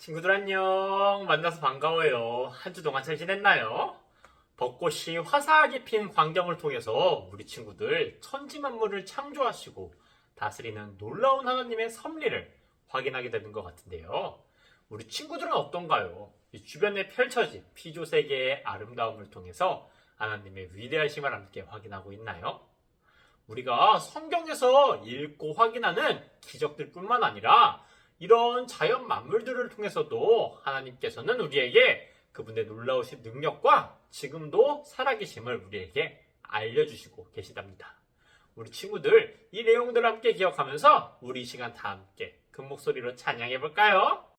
친구들 안녕. 만나서 반가워요. 한 주 동안 잘 지냈나요? 벚꽃이 화사하게 핀 광경을 통해서 우리 친구들 천지만물을 창조하시고 다스리는 놀라운 하나님의 섭리를 확인하게 되는 것 같은데요. 우리 친구들은 어떤가요? 이 주변에 펼쳐진 피조세계의 아름다움을 통해서 하나님의 위대하심을 함께 확인하고 있나요? 우리가 성경에서 읽고 확인하는 기적들 뿐만 아니라 이런 자연 만물들을 통해서도 하나님께서는 우리에게 그분의 놀라우신 능력과 지금도 살아계심을 우리에게 알려주시고 계시답니다. 우리 친구들 이 내용들을 함께 기억하면서 우리 이 시간 다 함께 큰 목소리로 찬양해 볼까요?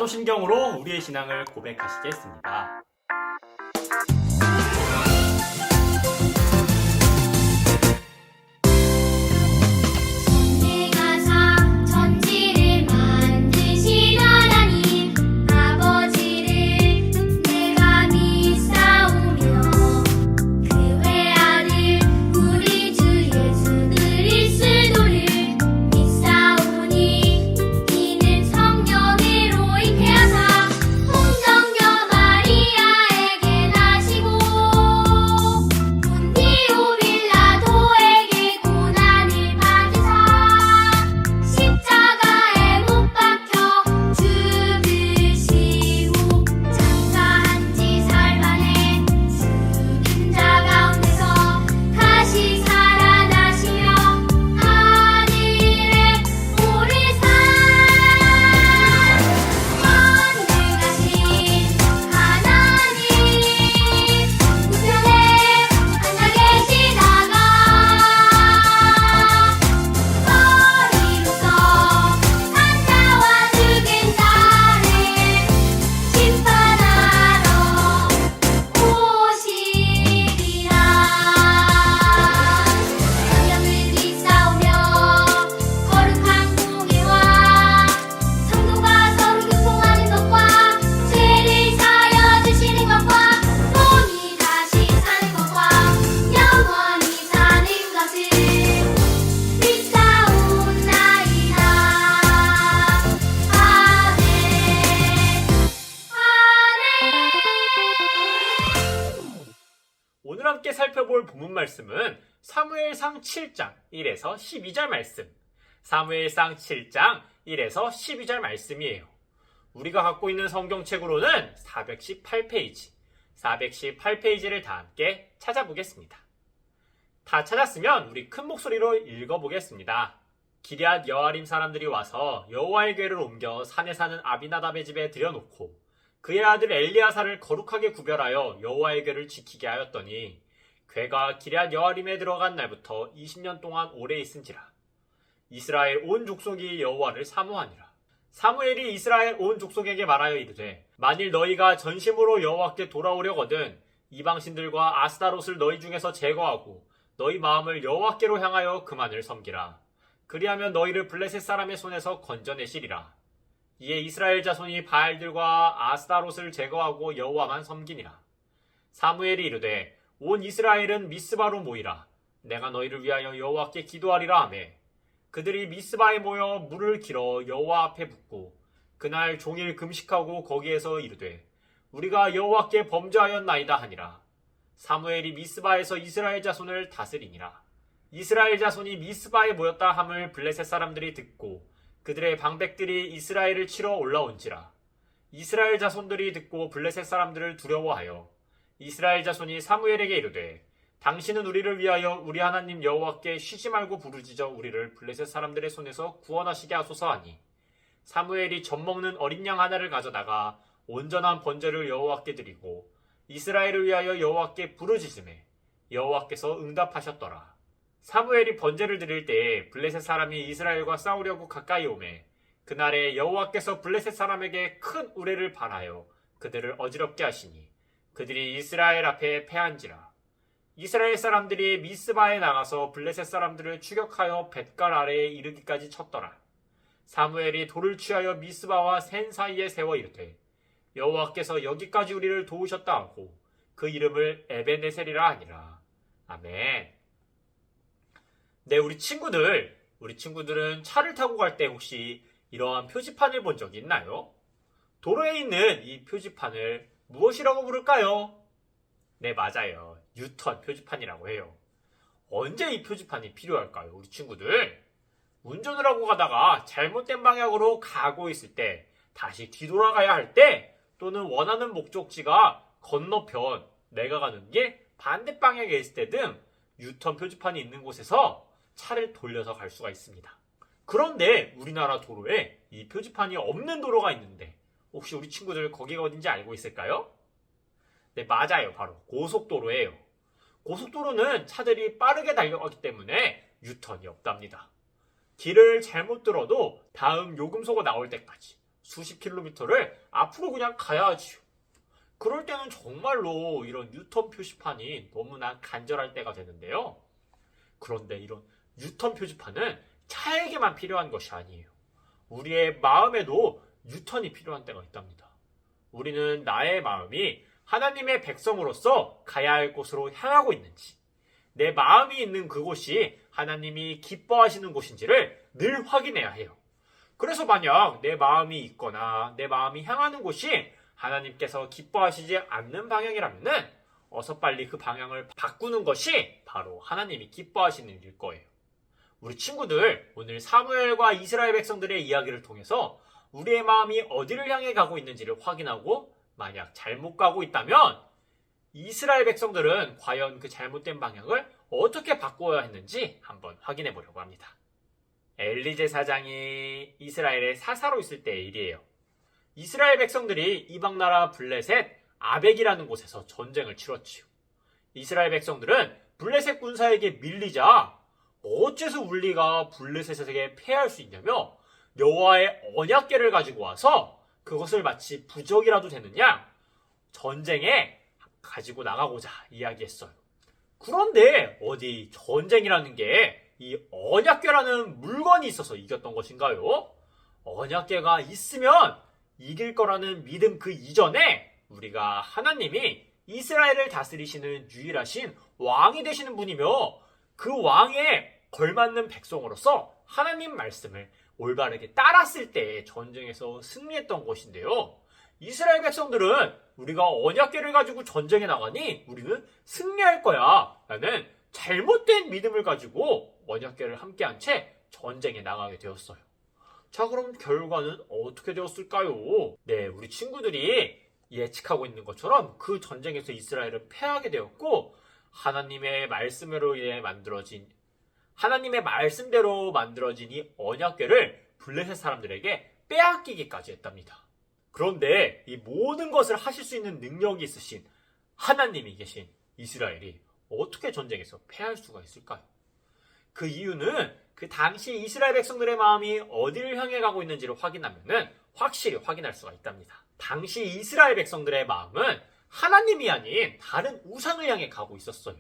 사도신경으로 우리의 신앙을 고백하시겠습니다. 마리아 함께 살펴볼 본문 말씀은 사무엘상 7장 1에서 12절 말씀. 사무엘상 7장 1에서 12절 말씀이에요. 우리가 갖고 있는 성경책으로는 418페이지, 418페이지를 다 함께 찾아보겠습니다. 다 찾았으면 우리 큰 목소리로 읽어보겠습니다. 기럇 여아림 사람들이 와서 여호와의 궤를 옮겨 산에 사는 아비나답의 집에 들여놓고 그의 아들 엘리야사를 거룩하게 구별하여 여호와의 궤를 지키게 하였더니 궤가 기럇 여아림에 들어간 날부터 20년 동안 오래 있은지라. 이스라엘 온 족속이 여호와를 사모하니라. 사무엘이 이스라엘 온 족속에게 말하여 이르되 만일 너희가 전심으로 여호와께 돌아오려거든 이방신들과 아스다롯을 너희 중에서 제거하고 너희 마음을 여호와께로 향하여 그만을 섬기라. 그리하면 너희를 블레셋 사람의 손에서 건져내시리라. 이에 이스라엘 자손이 바알들과 아스다롯을 제거하고 여호와만 섬기니라. 사무엘이 이르되 온 이스라엘은 미스바로 모이라. 내가 너희를 위하여 여호와께 기도하리라 하매 그들이 미스바에 모여 물을 길어 여호와 앞에 붓고 그날 종일 금식하고 거기에서 이르되 우리가 여호와께 범죄하였나이다 하니라. 사무엘이 미스바에서 이스라엘 자손을 다스리니라. 이스라엘 자손이 미스바에 모였다 함을 블레셋 사람들이 듣고 그들의 방백들이 이스라엘을 치러 올라온지라. 이스라엘 자손들이 듣고 블레셋 사람들을 두려워하여 이스라엘 자손이 사무엘에게 이르되 당신은 우리를 위하여 우리 하나님 여호와께 쉬지 말고 부르짖어 우리를 블레셋 사람들의 손에서 구원하시게 하소서 하니 사무엘이 젖먹는 어린 양 하나를 가져다가 온전한 번제를 여호와께 드리고 이스라엘을 위하여 여호와께 부르짖음에 여호와께서 응답하셨더라. 사무엘이 번제를 드릴 때에 블레셋 사람이 이스라엘과 싸우려고 가까이 오매 그날에 여호와께서 블레셋 사람에게 큰 우레를 발하여 그들을 어지럽게 하시니 그들이 이스라엘 앞에 패한지라. 이스라엘 사람들이 미스바에 나가서 블레셋 사람들을 추격하여 뱃갈 아래에 이르기까지 쳤더라. 사무엘이 돌을 취하여 미스바와 센 사이에 세워 이르되 여호와께서 여기까지 우리를 도우셨다 하고 그 이름을 에베네셀이라 하니라. 아멘. 네, 우리 친구들은 차를 타고 갈 때 혹시 이러한 표지판을 본 적이 있나요? 도로에 있는 이 표지판을 무엇이라고 부를까요? 네, 맞아요. 유턴 표지판이라고 해요. 언제 이 표지판이 필요할까요, 우리 친구들? 운전을 하고 가다가 잘못된 방향으로 가고 있을 때, 다시 뒤돌아가야 할 때, 또는 원하는 목적지가 건너편, 내가 가는 게 반대 방향에 있을 때 등 유턴 표지판이 있는 곳에서 차를 돌려서 갈 수가 있습니다. 그런데 우리나라 도로에 이 표지판이 없는 도로가 있는데 혹시 우리 친구들 거기가 어딘지 알고 있을까요? 네, 맞아요. 바로 고속도로예요. 고속도로는 차들이 빠르게 달려가기 때문에 유턴이 없답니다. 길을 잘못 들어도 다음 요금소가 나올 때까지 수십 킬로미터를 앞으로 그냥 가야지요. 그럴 때는 정말로 이런 유턴 표지판이 너무나 간절할 때가 되는데요. 그런데 이런 유턴 표지판은 차에게만 필요한 것이 아니에요. 우리의 마음에도 유턴이 필요한 때가 있답니다. 우리는 나의 마음이 하나님의 백성으로서 가야 할 곳으로 향하고 있는지, 내 마음이 있는 그곳이 하나님이 기뻐하시는 곳인지를 늘 확인해야 해요. 그래서 만약 내 마음이 있거나 내 마음이 향하는 곳이 하나님께서 기뻐하시지 않는 방향이라면 어서 빨리 그 방향을 바꾸는 것이 바로 하나님이 기뻐하시는 일일 거예요. 우리 친구들, 오늘 사무엘과 이스라엘 백성들의 이야기를 통해서 우리의 마음이 어디를 향해 가고 있는지를 확인하고 만약 잘못 가고 있다면 이스라엘 백성들은 과연 그 잘못된 방향을 어떻게 바꿔야 했는지 한번 확인해 보려고 합니다. 엘리 제사장이 이스라엘의 사사로 있을 때의 일이에요. 이스라엘 백성들이 이방나라 블레셋 아벡이라는 곳에서 전쟁을 치렀지요. 이스라엘 백성들은 블레셋 군사에게 밀리자 어째서 우리가 블레셋에게 패할 수 있냐며 여호와의 언약궤를 가지고 와서 그것을 마치 부적이라도 되느냐 전쟁에 가지고 나가고자 이야기했어요. 그런데 어디 전쟁이라는 게 이 언약궤라는 물건이 있어서 이겼던 것인가요? 언약궤가 있으면 이길 거라는 믿음 그 이전에 우리가 하나님이 이스라엘을 다스리시는 유일하신 왕이 되시는 분이며 그 왕에 걸맞는 백성으로서 하나님 말씀을 올바르게 따랐을 때 전쟁에서 승리했던 것인데요. 이스라엘 백성들은 우리가 언약궤를 가지고 전쟁에 나가니 우리는 승리할 거야 라는 잘못된 믿음을 가지고 언약궤를 함께한 채 전쟁에 나가게 되었어요. 자, 그럼 결과는 어떻게 되었을까요? 네, 우리 친구들이 예측하고 있는 것처럼 그 전쟁에서 이스라엘은 패하게 되었고 하나님의 말씀대로 만들어진 이 언약궤를 블레셋 사람들에게 빼앗기기까지 했답니다. 그런데 이 모든 것을 하실 수 있는 능력이 있으신 하나님이 계신 이스라엘이 어떻게 전쟁에서 패할 수가 있을까요? 그 이유는 그 당시 이스라엘 백성들의 마음이 어디를 향해 가고 있는지를 확인하면 확실히 확인할 수가 있답니다. 당시 이스라엘 백성들의 마음은 하나님이 아닌 다른 우상을 향해 가고 있었어요.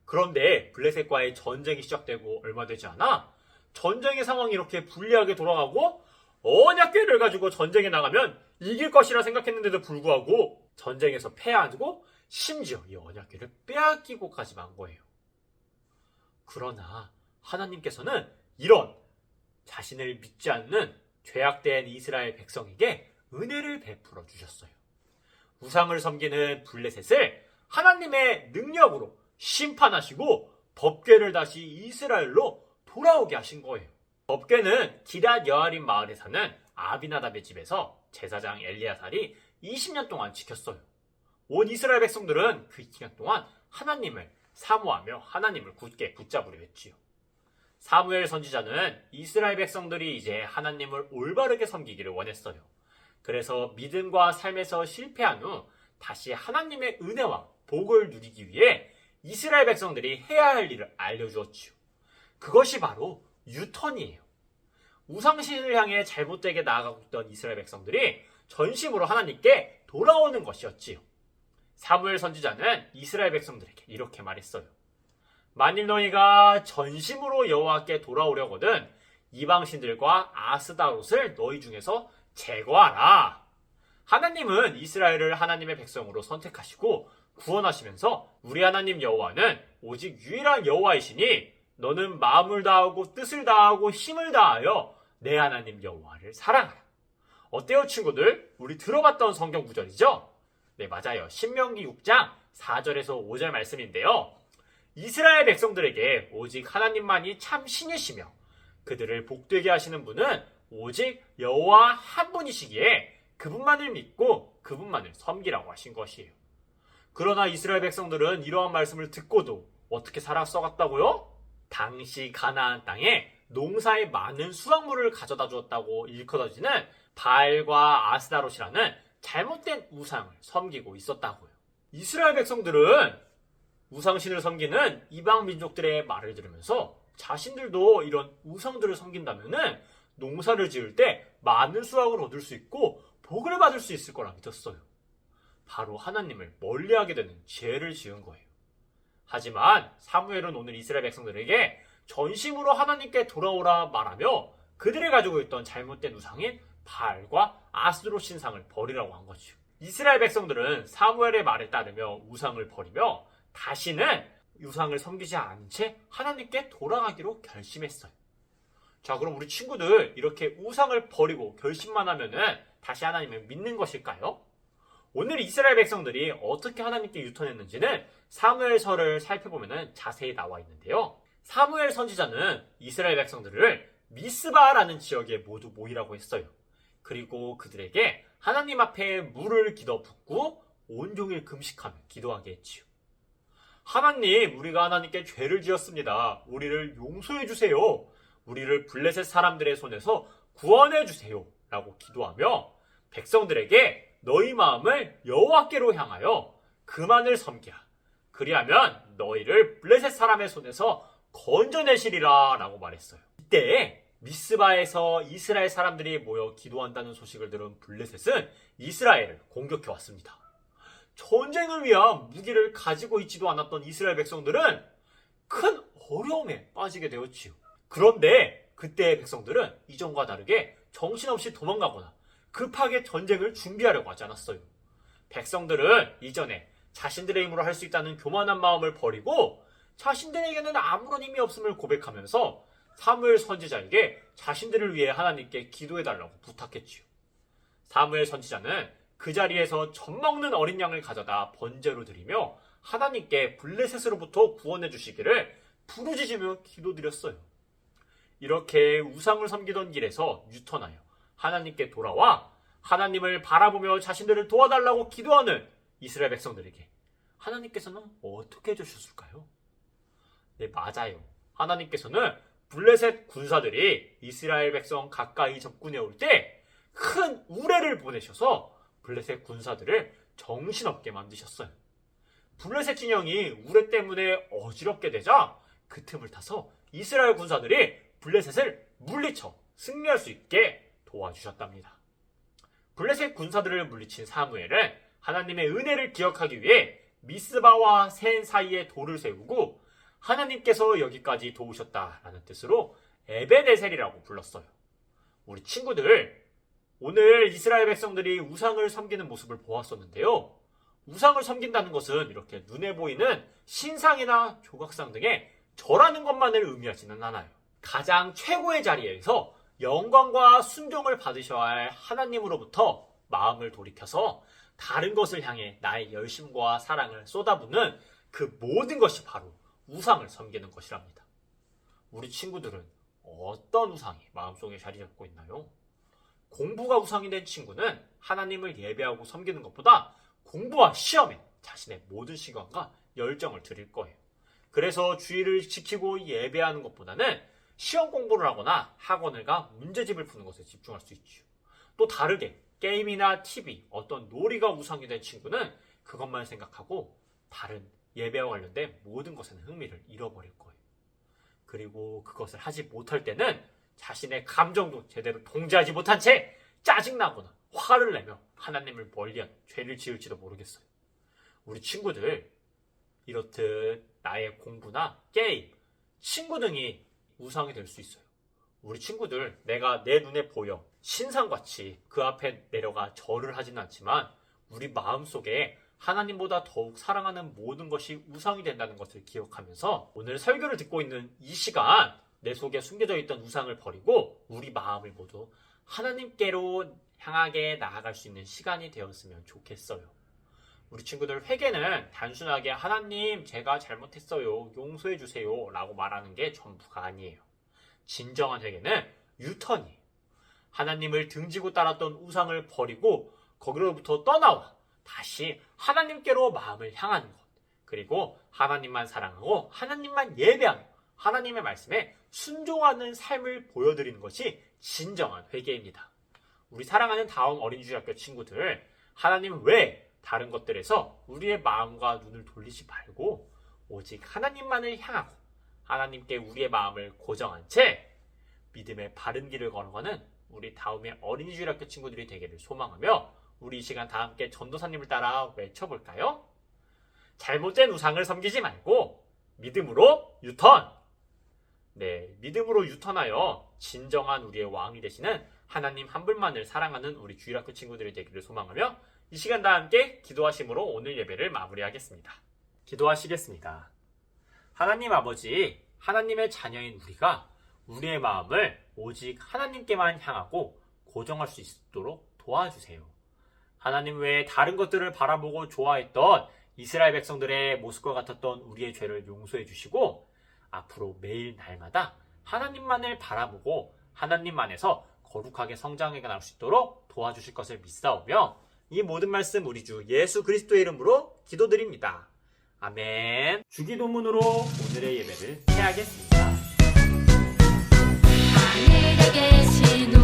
그런데 블레셋과의 전쟁이 시작되고 얼마 되지 않아 전쟁의 상황이 이렇게 불리하게 돌아가고 언약궤를 가지고 전쟁에 나가면 이길 것이라 생각했는데도 불구하고 전쟁에서 패하고 심지어 이 언약궤를 빼앗기고까지 만 거예요. 그러나 하나님께서는 이런 자신을 믿지 않는 죄악된 이스라엘 백성에게 은혜를 베풀어 주셨어요. 우상을 섬기는 블레셋을 하나님의 능력으로 심판하시고 법궤를 다시 이스라엘로 돌아오게 하신 거예요. 법궤는 기럇 여아림 마을에 사는 아비나답의 집에서 제사장 엘리야살이 20년 동안 지켰어요. 온 이스라엘 백성들은 그 기간 동안 하나님을 사모하며 하나님을 굳게 붙잡으려 했지요. 사무엘 선지자는 이스라엘 백성들이 이제 하나님을 올바르게 섬기기를 원했어요. 그래서 믿음과 삶에서 실패한 후 다시 하나님의 은혜와 복을 누리기 위해 이스라엘 백성들이 해야 할 일을 알려주었지요. 그것이 바로 유턴이에요. 우상신을 향해 잘못되게 나아가고 있던 이스라엘 백성들이 전심으로 하나님께 돌아오는 것이었지요. 사무엘 선지자는 이스라엘 백성들에게 이렇게 말했어요. 만일 너희가 전심으로 여호와께 돌아오려거든 이방신들과 아스다롯을 너희 중에서 제거하라. 하나님은 이스라엘을 하나님의 백성으로 선택하시고 구원하시면서 우리 하나님 여호와는 오직 유일한 여호와이시니 너는 마음을 다하고 뜻을 다하고 힘을 다하여 내 하나님 여호와를 사랑하라. 어때요 친구들? 우리 들어봤던 성경 구절이죠? 네, 맞아요. 신명기 6장 4절에서 5절 말씀인데요. 이스라엘 백성들에게 오직 하나님만이 참 신이시며 그들을 복되게 하시는 분은 오직 여호와 한 분이시기에 그분만을 믿고 그분만을 섬기라고 하신 것이에요. 그러나 이스라엘 백성들은 이러한 말씀을 듣고도 어떻게 살아서갔다고요? 당시 가나안 땅에 농사에 많은 수확물을 가져다 주었다고 일컬어지는 바알과 아스다롯이라는 잘못된 우상을 섬기고 있었다고요. 이스라엘 백성들은 우상신을 섬기는 이방 민족들의 말을 들으면서 자신들도 이런 우상들을 섬긴다면 농사를 지을 때 많은 수확을 얻을 수 있고 복을 받을 수 있을 거라 믿었어요. 바로 하나님을 멀리하게 되는 죄를 지은 거예요. 하지만 사무엘은 오늘 이스라엘 백성들에게 전심으로 하나님께 돌아오라 말하며 그들이 가지고 있던 잘못된 우상인 바알과 아스드롯 신상을 버리라고 한 거죠. 이스라엘 백성들은 사무엘의 말에 따르며 우상을 버리며 다시는 우상을 섬기지 않은 채 하나님께 돌아가기로 결심했어요. 자, 그럼 우리 친구들 이렇게 우상을 버리고 결심만 하면은 다시 하나님을 믿는 것일까요? 오늘 이스라엘 백성들이 어떻게 하나님께 유턴했는지는 사무엘서를 살펴보면 자세히 나와 있는데요. 사무엘 선지자는 이스라엘 백성들을 미스바라는 지역에 모두 모이라고 했어요. 그리고 그들에게 하나님 앞에 물을 기도 붓고 온종일 금식하며 기도하게 했지요. 하나님, 우리가 하나님께 죄를 지었습니다. 우리를 용서해 주세요. 우리를 블레셋 사람들의 손에서 구원해 주세요. 라고 기도하며 백성들에게 너희 마음을 여호와께로 향하여 그만을 섬기라. 그리하면 너희를 블레셋 사람의 손에서 건져내시리라 라고 말했어요. 이때 미스바에서 이스라엘 사람들이 모여 기도한다는 소식을 들은 블레셋은 이스라엘을 공격해 왔습니다. 전쟁을 위한 무기를 가지고 있지도 않았던 이스라엘 백성들은 큰 어려움에 빠지게 되었지요. 그런데 그때의 백성들은 이전과 다르게 정신없이 도망가거나 급하게 전쟁을 준비하려고 하지 않았어요. 백성들은 이전에 자신들의 힘으로 할 수 있다는 교만한 마음을 버리고 자신들에게는 아무런 힘이 없음을 고백하면서 사무엘 선지자에게 자신들을 위해 하나님께 기도해달라고 부탁했지요. 사무엘 선지자는 그 자리에서 젖먹는 어린 양을 가져다 번제로 드리며 하나님께 블레셋으로부터 구원해 주시기를 부르짖으며 기도드렸어요. 이렇게 우상을 섬기던 길에서 유턴하여 하나님께 돌아와 하나님을 바라보며 자신들을 도와달라고 기도하는 이스라엘 백성들에게 하나님께서는 어떻게 해주셨을까요? 네, 맞아요. 하나님께서는 블레셋 군사들이 이스라엘 백성 가까이 접근해 올 때 큰 우레를 보내셔서 블레셋 군사들을 정신없게 만드셨어요. 블레셋 진영이 우레 때문에 어지럽게 되자 그 틈을 타서 이스라엘 군사들이 블레셋을 물리쳐 승리할 수 있게 도와주셨답니다. 블레셋 군사들을 물리친 사무엘은 하나님의 은혜를 기억하기 위해 미스바와 센 사이에 돌을 세우고 하나님께서 여기까지 도우셨다라는 뜻으로 에벤에셀이라고 불렀어요. 우리 친구들, 오늘 이스라엘 백성들이 우상을 섬기는 모습을 보았었는데요. 우상을 섬긴다는 것은 이렇게 눈에 보이는 신상이나 조각상 등의 절하는 것만을 의미하지는 않아요. 가장 최고의 자리에서 영광과 순종을 받으셔야 할 하나님으로부터 마음을 돌이켜서 다른 것을 향해 나의 열심과 사랑을 쏟아붓는 그 모든 것이 바로 우상을 섬기는 것이랍니다. 우리 친구들은 어떤 우상이 마음속에 자리 잡고 있나요? 공부가 우상이 된 친구는 하나님을 예배하고 섬기는 것보다 공부와 시험에 자신의 모든 시간과 열정을 드릴 거예요. 그래서 주의를 지키고 예배하는 것보다는 시험 공부를 하거나 학원을 가 문제집을 푸는 것에 집중할 수 있죠. 또 다르게 게임이나 TV, 어떤 놀이가 우상이 된 친구는 그것만 생각하고 다른 예배와 관련된 모든 것에는 흥미를 잃어버릴 거예요. 그리고 그것을 하지 못할 때는 자신의 감정도 제대로 통제하지 못한 채 짜증나거나 화를 내며 하나님을 멀리한 죄를 지을지도 모르겠어요. 우리 친구들, 이렇듯 나의 공부나 게임, 친구 등이 우상이 될 수 있어요. 우리 친구들, 내가 내 눈에 보여 신상같이 그 앞에 내려가 절을 하진 않지만 우리 마음속에 하나님보다 더욱 사랑하는 모든 것이 우상이 된다는 것을 기억하면서 오늘 설교를 듣고 있는 이 시간 내 속에 숨겨져 있던 우상을 버리고 우리 마음을 모두 하나님께로 향하게 나아갈 수 있는 시간이 되었으면 좋겠어요. 우리 친구들, 회개는 단순하게 하나님 제가 잘못했어요, 용서해 주세요 라고 말하는 게 전부가 아니에요. 진정한 회개는 유턴이에요. 하나님을 등지고 따랐던 우상을 버리고 거기로부터 떠나와 다시 하나님께로 마음을 향하는 것, 그리고 하나님만 사랑하고 하나님만 예배하며 하나님의 말씀에 순종하는 삶을 보여드리는 것이 진정한 회개입니다. 우리 사랑하는 다음 어린이주일학교 친구들, 하나님 외에 다른 것들에서 우리의 마음과 눈을 돌리지 말고 오직 하나님만을 향하고 하나님께 우리의 마음을 고정한 채 믿음의 바른 길을 걸어가는 우리 다음의 어린이주일학교 친구들이 되기를 소망하며 우리 이 시간 다 함께 전도사님을 따라 외쳐볼까요? 잘못된 우상을 섬기지 말고 믿음으로 유턴! 네, 믿음으로 유턴하여 진정한 우리의 왕이 되시는 하나님 한 분만을 사랑하는 우리 주일학교 친구들이 되기를 소망하며 이 시간 다 함께 기도하심으로 오늘 예배를 마무리하겠습니다. 기도하시겠습니다. 하나님 아버지, 하나님의 자녀인 우리가 우리의 마음을 오직 하나님께만 향하고 고정할 수 있도록 도와주세요. 하나님 외에 다른 것들을 바라보고 좋아했던 이스라엘 백성들의 모습과 같았던 우리의 죄를 용서해 주시고 앞으로 매일 날마다 하나님만을 바라보고 하나님만에서 거룩하게 성장해 나갈 수 있도록 도와주실 것을 믿사오며 이 모든 말씀 우리 주 예수 그리스도의 이름으로 기도드립니다. 아멘. 주기도문으로 오늘의 예배를 해야겠습니다. 하늘에 계신